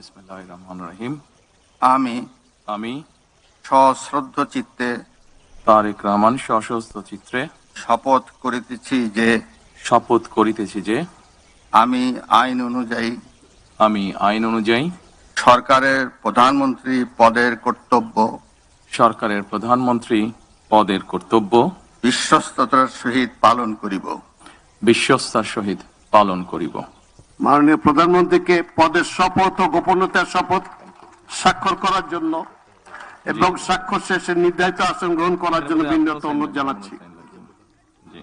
বিসমিল্লাহির রহমানির রহিম। আমি আমি সশ্রদ্ধ চিত্তে তারেক রহমান সশস্ত্র চিত্রে শপথ করিতেছি যে আমি আইন অনুযায়ী সরকারের প্রধানমন্ত্রী পদের কর্তব্য বিশ্বস্ততার সহিত পালন করিব। মাননীয় প্রধানমন্ত্রীকে পদের শপথ ও গোপনীয়তার শপথ স্বাক্ষর করার জন্য এবং স্বাক্ষর শেষে নির্ধারিত আসন গ্রহণ করার জন্য বিনীত অনুরোধ জানাচ্ছি। জি।